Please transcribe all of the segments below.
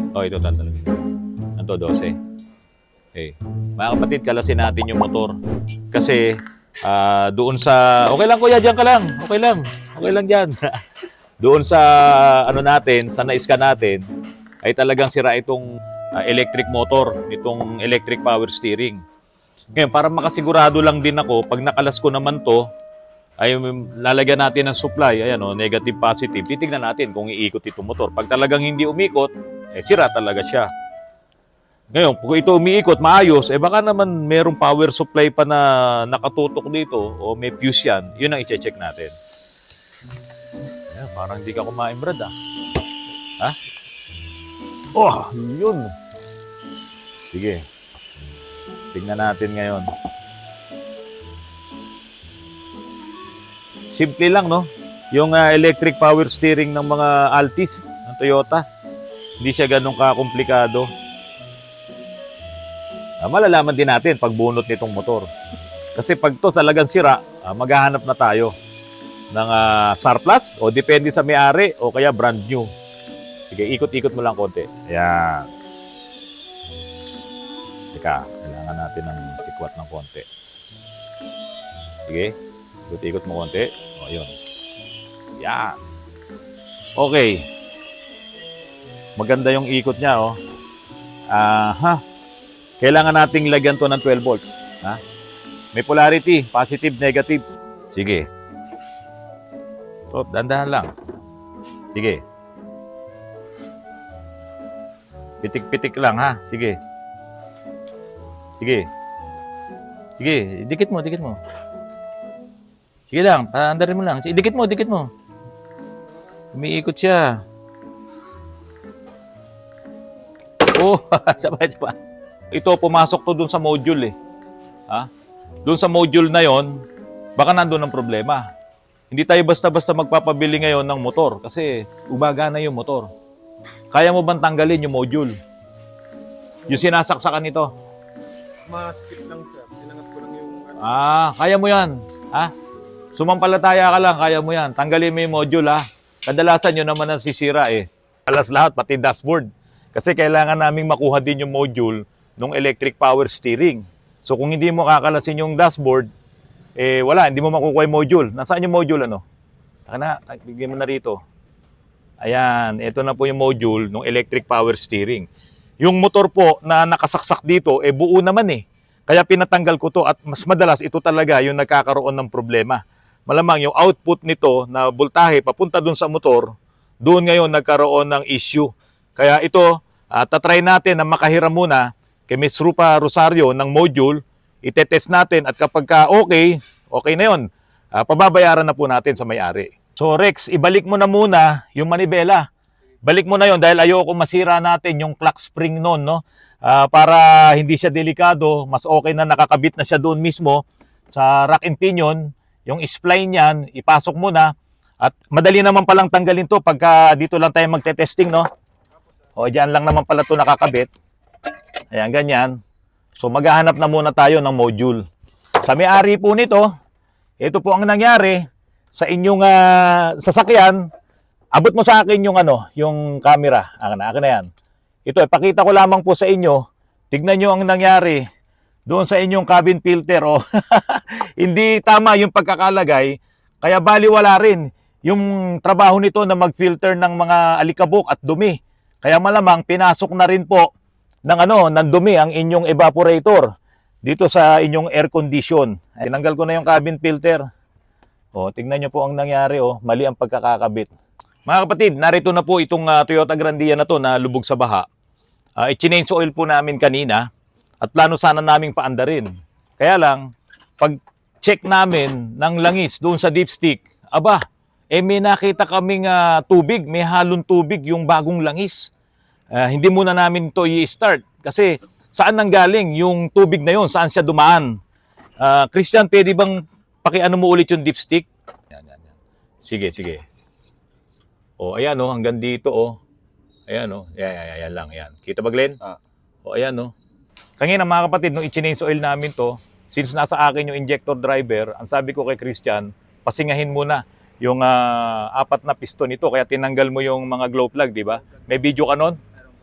Oh, ito tandaan. Ito, 12. Okay. Mga kapatid, kalasin natin yung motor. Kasi, doon sa... Okay lang kuya, dyan ka lang. Okay lang. Okay lang dyan. Doon sa, ano natin, sa na-scan natin, ay talagang sira itong electric motor, itong electric power steering. Ngayon, para makasigurado lang din ako, pag nakalas ko naman to, ay lalagyan natin ng supply, ayan o, negative, positive. Titignan natin kung iikot itong motor. Pag talagang hindi umikot, sira talaga siya. Ngayon, kung ito umiikot, maayos, baka naman merong power supply pa na nakatutok dito o may fuse yan, yun ang i-check natin. Ayan, parang hindi ka kumain, Brad, Ha? Oh, yun. Sige. Tignan natin ngayon. Simple lang, no? Yung electric power steering ng mga Altis, ng Toyota. Hindi siya ganun kakomplikado. Malalaman din natin pag bunot nitong motor. Kasi pag to talagang sira, maghahanap na tayo ng surplus o depende sa may-ari o kaya brand new. Sige, ikot-ikot mo lang konti. Ayan. Teka, kailangan natin ng sikwat ng konti. Sige, ikot-ikot mo konti. O, yun. Yan. Okay. Maganda yung ikot niya, oh. Kailangan nating lagyan to ng 12 volts. May polarity, positive, negative. Sige. So, dandahan lang. Sige. Pitik-pitik lang, ha? Sige. Sige. Sige, dikit mo, dikit mo. Sige lang, paandarin mo lang. Sige, dikit mo, dikit mo. Umiikot siya. Oh, sabay. Ito, pumasok to dun sa module, Dun sa module na yon, baka nandun ang problema. Hindi tayo basta-basta magpapabili ngayon ng motor kasi umaga na yung motor. Kaya mo bang tanggalin yung module? Yung sinasaksakan nito? Ma-skip lang, sir. Tinangat ko lang yung... Kaya mo yan. Sumampalataya ka lang, kaya mo yan. Tanggalin mo yung module, Kadalasan yun naman ang sisira, Alas lahat, pati dashboard. Kasi kailangan naming makuha din yung module ng electric power steering. So kung hindi mo kakalasin yung dashboard, wala, hindi mo makukuha yung module. Nasaan yung module, bigyan mo na rito. Ayan, ito na po yung module ng electric power steering. Yung motor po na nakasaksak dito, buo naman Kaya pinatanggal ko to at mas madalas ito talaga yung nagkakaroon ng problema. Malamang yung output nito na voltahe papunta dun sa motor, doon ngayon nagkaroon ng issue. Kaya ito, tatry natin na makahiram muna kay Ms. Rupa Rosario ng module, itetest natin at kapag okay na yun, pababayaran na po natin sa may-ari. So Rex, ibalik mo na muna yung manibela. Balik mo na yon dahil ayoko masira natin yung clock spring noon, no? Para hindi siya delikado, mas okay na nakakabit na siya doon mismo sa rack and pinion. Yung spline niyan, ipasok mo na at madali naman palang tanggalin to pagka dito lang tayo magte-testing, no? O diyan lang naman pala to nakakabit. Ayan, ganyan. So maghahanap na muna tayo ng module. Sa may-ari po nito, ito po ang nangyari sa inyong sasakyan. Abot mo sa akin yung camera. Akin na yan. Ito, ipakita ko lamang po sa inyo. Tignan nyo ang nangyari doon sa inyong cabin filter. Hindi tama yung pagkakalagay. Kaya baliwala rin yung trabaho nito na mag-filter ng mga alikabok at dumi. Kaya malamang pinasok na rin po ng dumi ang inyong evaporator dito sa inyong air condition. Tinanggal ko na yung cabin filter. Tingnan nyo po ang nangyari. Mali ang pagkakakabit. Mga kapatid, narito na po itong Toyota Grandia na to na lubog sa baha. I-change oil po namin kanina at plano sana naming paandarin. Kaya lang, pag check namin ng langis doon sa dipstick, may nakita kaming tubig, may halong tubig yung bagong langis. Hindi muna namin to i-start kasi saan nanggaling yung tubig na yun, saan siya dumaan. Christian, pwede bang pakiano mo ulit yung dipstick? Yan. Sige. Ayan hanggang dito Ayan yan lang, yan. Kita ba, Glenn? Ayan Kanina mga kapatid, nung i-change oil namin to, since nasa akin yung injector driver, ang sabi ko kay Christian, pasingahin muna yung 4 na piston nito, kaya tinanggal mo yung mga glow plug, di ba? May video ka nun?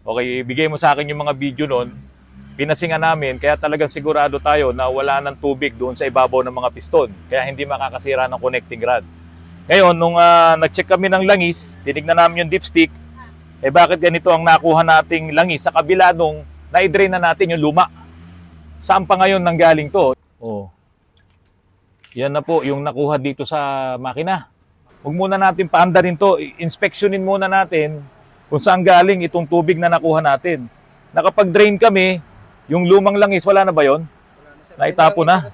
Okay, ibigay mo sa akin yung mga video noon. Pinasingan namin, kaya talagang sigurado tayo na wala ng tubig doon sa ibabaw ng mga piston. Kaya hindi makakasira ng connecting rod. Ngayon, nung nag-check kami ng langis, tinignan namin yung dipstick, bakit ganito ang nakuha nating langis sa kabila nung na-drain na natin yung luma? Saan pa ngayon nanggaling to? Oh. Yan na po yung nakuha dito sa makina. Huwag muna natin paandarin to. Inspeksyonin muna natin kung saan galing itong tubig na nakuha natin. Nakapag-drain kami, yung lumang langis, wala na ba yon? Naitapo na?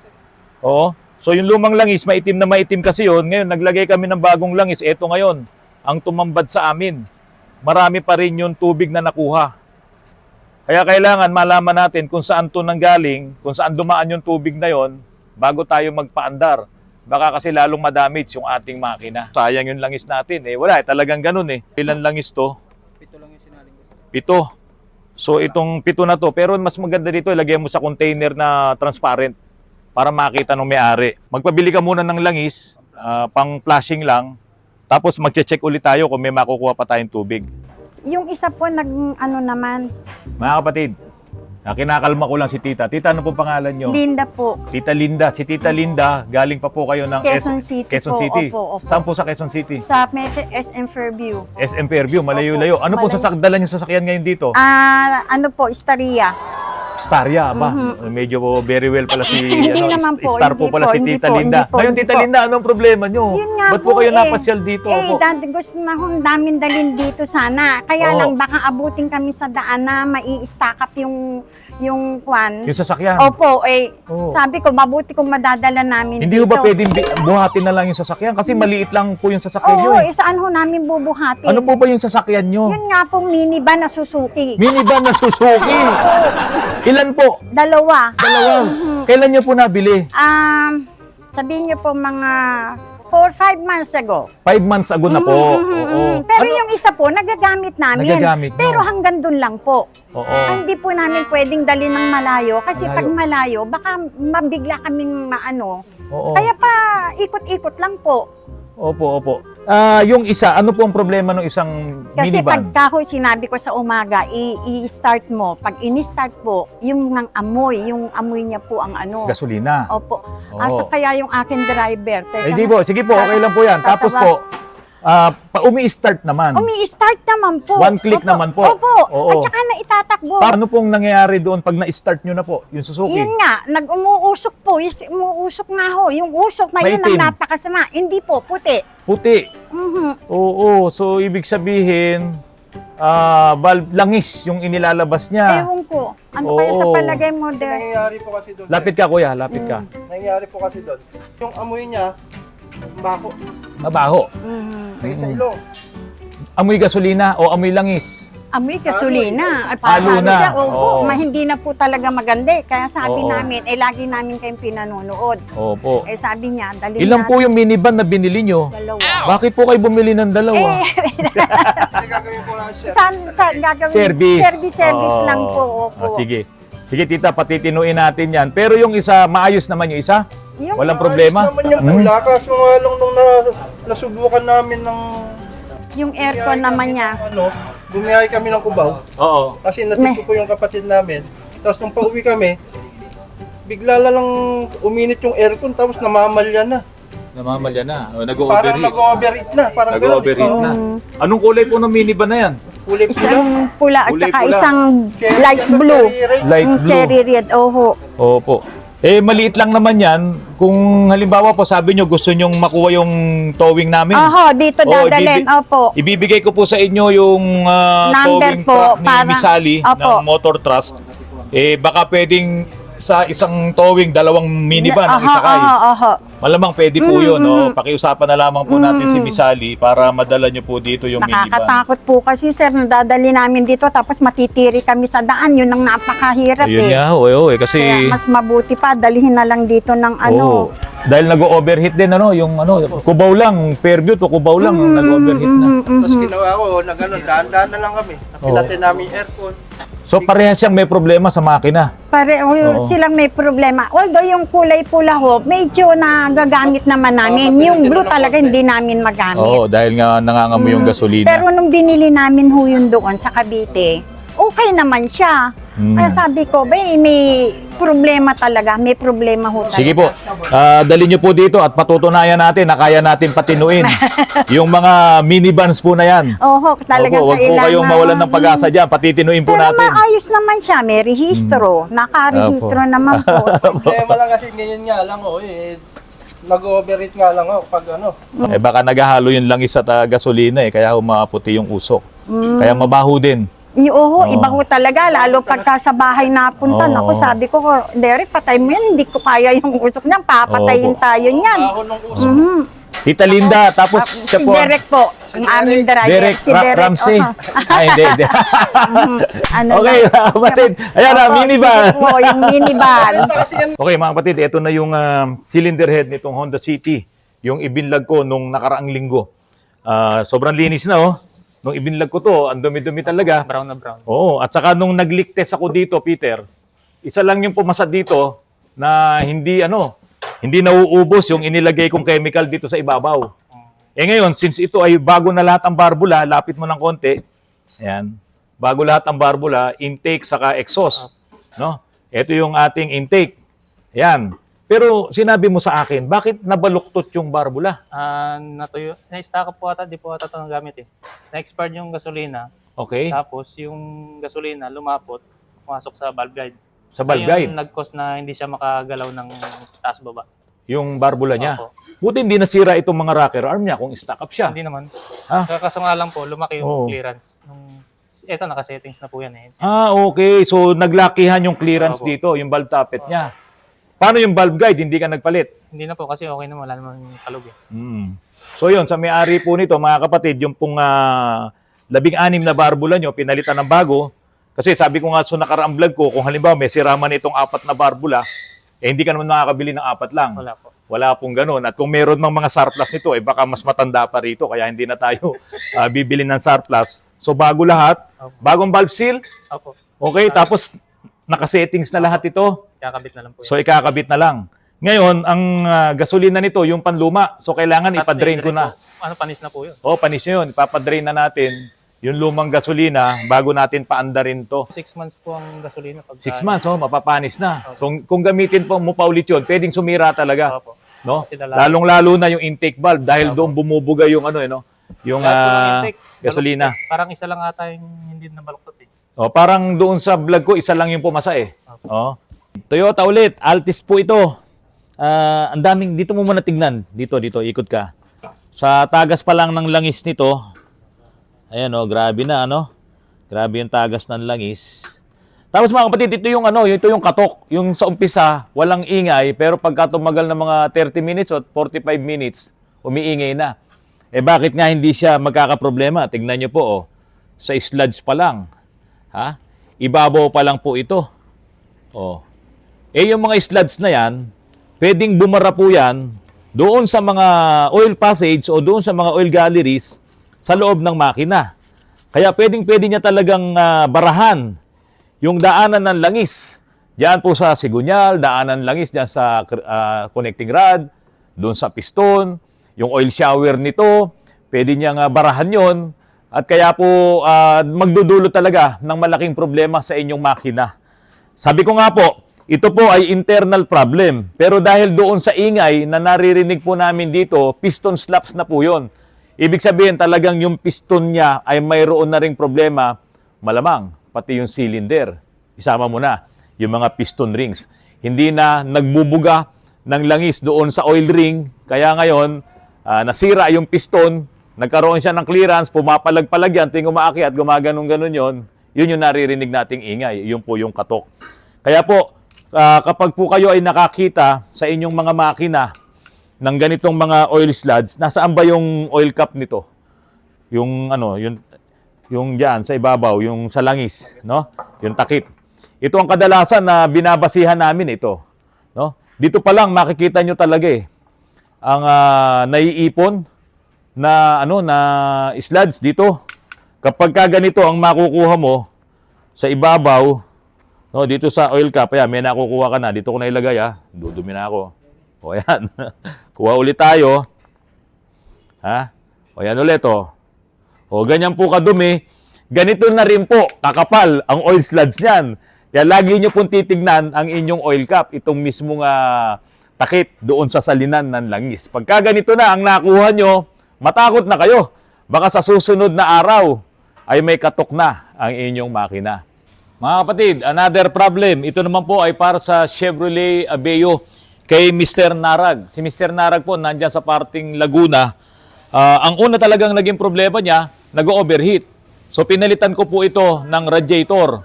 Oo. So yung lumang langis, maitim na maitim kasi yon. Ngayon, naglagay kami ng bagong langis. Ito ngayon, ang tumambad sa amin. Marami pa rin yung tubig na nakuha. Kaya kailangan malaman natin kung saan to nanggaling, kung saan dumaan yung tubig na yon, bago tayo magpaandar. Baka kasi lalong madamage yung ating makina. Sayang yung langis natin. Wala, talagang ganun eh. Ilan langis to? 7 lang yung sinaling ko. 7. So itong 7 na to, pero mas maganda dito, ilagay mo sa container na transparent para makita ng may-ari. Magpabili ka muna ng langis, pang flashing lang, tapos magche-check ulit tayo kung may makukuha pa tayong tubig. Yung isa po, naman, Mga kapatid, kinakalma ko lang si Tita. Tita, ano po pangalan nyo? Linda po. Tita Linda. Si Tita Linda, galing pa po kayo ng Quezon City Quezon po. City. Opo. Saan po sa Quezon City? Sa SM Fairview. SM Fairview, malayo-layo. Ano po Malayo. dala niyo sasakyan ngayon dito? Ano po, Staria. Staria ba? Medyo very well pala si Hindi naman po, star po hindi pala po, si hindi Tita po, Linda. hindi po, Ngayon hindi Tita po. Linda, anong problema nyo? Yun nga Ba't po kayo napasyal dito? Opo. Dati gusto na akong daming dalhin dito sana. Kaya Oo. lang baka abutin kami sa daan na mai-stack up yung kwan. Yung sasakyan. Opo, Oo. sabi ko, mabuti kung madadala namin Hindi dito. ho ba pwedeng buhatin na lang yung sasakyan? Kasi maliit lang po yung sasakyan nyo Oo, eh. saan ho namin bubuhatin? Ano po ba yung sasakyan nyo? Yun nga pong minivan na Suzuki. Minivan na Suzuki. Ilan po? Dalawa. Dalawa. Kailan nyo po nabili? Sabihin niyo po mga 4-5 months ago. 5 months ago na po. Oo. Pero Ano? yung isa po, nagagamit namin. Nagagamit nyo? Pero hanggang dun lang po. Oo. Hindi po namin pwedeng dalhin ng malayo. Kasi Malayo. pag malayo, baka mabigla kaming maano. Oo. Kaya pa, ikot-ikot lang po. Opo. Yung isa, ano po ang problema ng isang Kasi minivan? pagka ho, sinabi ko sa umaga, i-start mo. Pag ini-start po, yung ng amoy, yung amoy niya po ang ano. Gasolina. Opo. Oo. Asa kaya yung akin driver. Teka Di po, sige po, okay lang po yan. Tapos po, umi-start naman. Umi-start naman po. One click naman po. Opo. Oo. At saka na itatakbo. Paano pong nangyayari doon pag na-start nyo na po, yung Suzuki? Yun nga, umuusok po. Umuusok nga ho. Yung usok na yun Maitim. ang napakasama. Hindi po, puti. Puti. Mhm. Oo, so ibig sabihin, valve langis yung inilalabas niya. Ewan ko. Ano kaya sa Oo. palagay mo, Kasi Der? nangyayari po kasi doon. Lapit ka kuya, lapit ka. Nangyayari po kasi doon. Yung amoy niya, bako. Mabaho. Mhm. Sa ilong. Amoy gasolina o amoy langis. Amoy gasolina. Ay, Halo parang na. siya, Oo. hindi na po talaga maganda. Kaya sabi Oo. namin, lagi namin kayong pinanonood. Opo. Sabi niya, dali Ilan po yung minivan na binili nyo? Dalawa. Bakit po kayo bumili ng dalawa? Kasi gagawin po lang siya. Saan gagawin? Service. Service Oo. lang po. Opo. Sige. Sige tita, patitinuin natin yan. Pero yung isa, maayos naman yung isa? Yung- Walang problema? Ayos naman yung pula. Kaso nga lang nung nasubukan namin ng... Yung aircon naman niya. Bumiyahe kami ng Cubao. Oo. Kasi natid ko po yung kapatid namin. Tapos nung pauwi kami, bigla lang uminit yung aircon tapos namamalya na. Namamalya na. Parang Nag-overheat. nag-overheat na. Parang Nag-overheat ganun. na. Anong kulay po ng minivan na yan? Kulay pula. Isang pula at Kulay saka pula. isang Cherry, light ano, blue. cherry red. Light Yung blue. cherry red, oho. Opo. Maliit lang naman yan. Kung halimbawa po sabi nyo gusto nyong makuha yung towing namin. Oho, dito Oo, dadalhin. Opo. Ibibigay ko po sa inyo yung Number towing po, truck ni para- Misali Opo. ng Motor Trust. Baka pwedeng sa isang towing, dalawang minivan ang isakay. Oho. Malamang pwede po yun. No? Pakiusapan na lamang po natin si Misali para madala nyo po dito yung minivan. Nakakatakot po kasi sir, nadadali namin dito tapos matitiri kami sa daan. Yun ang napakahirap Ayun eh. nga, kasi... Kaya mas mabuti pa, dalhin na lang dito ng ano. Dahil nag-overheat din yung Cubao lang, Fairview to Cubao lang nag-overheat na. Tapos ginawa ko, daan-daan na lang kami. Napilatin namin yung aircon. So parehas siyang may problema sa makina. Pareho silang may problema. Although yung kulay pula ho, medyo nagagamit naman namin. Yung blue talaga hindi namin magamit. Oo, dahil nga nangangamoy yung gasolina. Pero nung binili namin ho yun doon sa Cavite, okay naman siya. Hmm. Kaya sabi ko, may problema talaga. May problema ho talaga. Sige po, dali nyo po dito at patutunayan natin na kaya natin patinuin yung mga minivans po na yan. Oho, talagang Opo, wag po kayong mawalan ng pag-asa dyan, patitinuin po Pero natin. maayos naman siya. May rehistro. Nakarehistro naman po. Problema lang kasi ngayon nga lang, nag-overheat nga lang pag Eh baka naghahalo yung langis at gasolina kaya humaputi yung usok. Kaya mabaho din. Oo, iba ho talaga. Lalo pagka sa bahay napunta. Ako, sabi ko, Derek, patay mo yan. Hindi ko kaya yung usok niyan. Papatayin Opo. tayo niyan. Ako nung usok. Tita Linda, tapos Si siya po. Derek po. Ang aming driver. Derek Si Derek. Ramsey. oho. Ay, hindi. Ano Okay, lang. mga kapatid. Ayan na, Opo, minivan. sige po, yung minivan. Basta kasi yan, Okay, mga kapatid, ito na yung cylinder head nitong Honda City. Yung ibinlag ko nung nakaraang linggo. Sobrang linis na, oh. Nung ibinlag ko to, ang dumi-dumi talaga. Brown na brown. Oo, at saka nung nag-leak test ako dito, Peter, isa lang yung pumasa dito na hindi nauubos yung inilagay kong chemical dito sa ibabaw. Eh ngayon, since ito ay bago na lahat ang barbula, lapit mo ng konti. Ayan. Bago lahat ang barbula, intake saka exhaust, no? Ito yung ating intake. Ayan. Pero sinabi mo sa akin, bakit nabaluktot yung barbula? Natuyo. Na-stock po ata, di po ata ito nagamit eh. Na-expired yung gasolina. Okay? Tapos yung gasolina lumapot, pumasok sa valve guide. Sa valve Ayun guide, yung nag-cause na hindi siya makagalaw ng taas baba. yung barbula niya. Opo. Buti hindi nasira itong mga rocker arm niya kung stock up siya. Hindi naman. Ah? Kaso nga lang po, lumaki Oo. yung clearance. Ito, naka-settings na po yan eh. Okay. So, naglakihan yung clearance Opo. dito, yung valve tappet niya. Paano yung valve guide? Hindi ka nagpalit? Hindi na po kasi okay naman, wala naman kalog eh. So, yun, sa may-ari po nito, mga kapatid, yung pong 16 na barbula nyo, pinalitan ng bago. Kasi sabi ko nga sa nakaraang vlog ko, kung halimbawa may siraman itong 4 na barbula, hindi ka naman makakabili ng 4 lang. Wala po. Wala pong ganun. At kung meron mang mga surplus nito, baka mas matanda pa rito. Kaya hindi na tayo bibili ng surplus. So, bago lahat. Bagong valve seal. Opo. Okay, tapos naka-settings na lahat ito. Kakabit na lang po. So, ikakabit na lang. Ngayon, ang gasolina nito, yung panluma. So, kailangan ipadrain ko na. Panis na po yun. Panis na yun. Ipapadrain na natin yung lumang gasolina bago natin paandarin to. 6 months po ang gasolina. 6 months, mapapanis na. So, kung gamitin mo pa ulit yun, pwedeng sumira talaga. Opo. No? Kasi lalaki. Lalong-lalo na yung intake valve dahil doon bumubuga yung yung Lahat po ng intake, gasolina. Parang isa lang ata yung hindi nabaluktot eh. Parang doon sa vlog ko, isa lang yung pumasa eh. Toyota ulit, Altis po ito. Ang daming, dito mo muna tignan. Dito, ikot ka. Sa tagas pa lang ng langis nito, ayan grabe na Grabe yung tagas ng langis. Tapos mga kapatid, ito yung katok. Yung sa umpisa, walang ingay, pero pagka tumagal ng mga 30 minutes o 45 minutes, umiingay na. Bakit nga hindi siya magkakaproblema? Tignan nyo po, sa sludge pa lang. Ibabaw pa lang po ito. Yung mga sludge na yan, pwedeng bumara po yan doon sa mga oil passage o doon sa mga oil galleries sa loob ng makina. Kaya pwede niya talagang barahan yung daanan ng langis. Diyan po sa sigunyal, daanan ng langis diyan sa connecting rod, doon sa piston, yung oil shower nito, pwede niyang barahan yon. At kaya po magdudulo talaga ng malaking problema sa inyong makina. Sabi ko nga po, ito po ay internal problem. Pero dahil doon sa ingay na naririnig po namin dito, piston slaps na po yun. Ibig sabihin talagang yung piston niya ay mayroon na ring problema, malamang, pati yung cylinder. Isama mo na yung mga piston rings. Hindi na nagbubuga ng langis doon sa oil ring. Kaya ngayon, nasira yung piston, nagkaroon siya ng clearance, pumapalag-palag yan, tuwing umaakyat, gumaganong-ganon yun. Yun yung naririnig nating ingay. Yun po yung katok. Kaya po, kapag po kayo ay nakakita sa inyong mga makina ng ganitong mga oil sludge, nasaan ba yung oil cap nito? Yung yung diyan sa ibabaw, yung sa langis, no? Yung takip. Ito ang kadalasan na binabasihan namin ito, no? Dito pa lang makikita nyo talaga ang naiipon na na sludge dito. Kapag ka ganito ang makukuha mo sa ibabaw, no, dito sa oil cap, may nakukuha ka na. Dito ko na ilagay, dudumi na ako. O, ayan. Kuha ulit tayo. O, yan ulit, O, ganyan po kadumi. ganito na rin po kakapal ang oil sludge niyan. Kaya lagi nyo pong titignan ang inyong oil cap, itong mismong takip doon sa salinan ng langis. Pagka ganito na ang nakuha nyo, matakot na kayo. Baka sa susunod na araw ay may katok na ang inyong makina. Mga kapatid, another problem. Ito naman po ay para sa Chevrolet Aveo kay Mr. Narag. Si Mr. Narag po nandyan sa parting Laguna. Ang una talagang naging problema niya, nag-overheat. So pinalitan ko po ito ng radiator.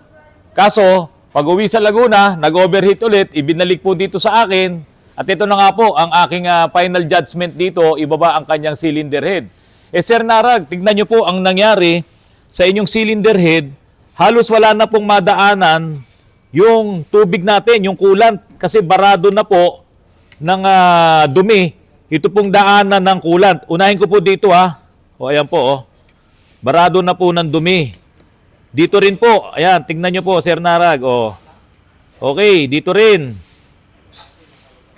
Kaso, pag uwi sa Laguna, nag-overheat ulit, ibinalik po dito sa akin. At ito na nga po ang aking final judgment dito, ibaba ang kanyang cylinder head. Sir Narag, tignan nyo po ang nangyari sa inyong cylinder head. Halos wala na pong madaanan yung tubig natin, yung coolant, kasi barado na po ng dumi. Ito pong daanan ng coolant. Unahin ko po dito O ayan po Barado na po ng dumi. Dito rin po. Ayan, tingnan nyo po, Sir Narag. Okay, dito rin.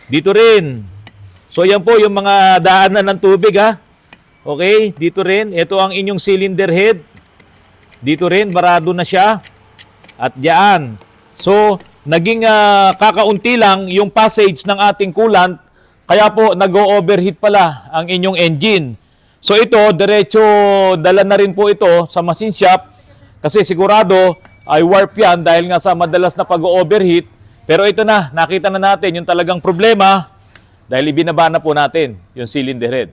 Dito rin. So yan po yung mga daanan ng tubig Okay, dito rin. Ito ang inyong cylinder head. Dito rin, barado na siya. At diyan. So, naging kakaunti lang yung passage ng ating coolant. Kaya po, nag-overheat pala ang inyong engine. So ito, diretso dala na rin po ito sa machine shop. Kasi sigurado ay warp yan dahil nga sa madalas na pag-overheat. Pero ito na, nakita na natin yung talagang problema dahil ibinaba na po natin yung cylinder head.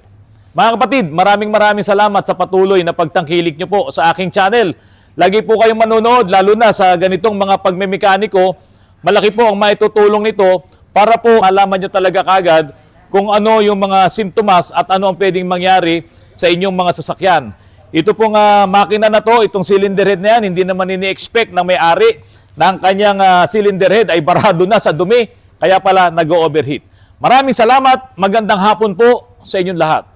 Mga kapatid, maraming salamat sa patuloy na pagtangkilik nyo po sa aking channel. Lagi po kayong manonood, lalo na sa ganitong mga pagmemekaniko. Malaki po ang maitutulong nito para po malaman nyo talaga kagad kung ano yung mga simptomas at ano ang pwedeng mangyari sa inyong mga sasakyan. Ito pong makina na to, itong cylinder head na yan, hindi naman ini-expect na may-ari na ang kanyang cylinder head ay barado na sa dumi, kaya pala nag-overheat. Maraming salamat, magandang hapon po sa inyong lahat.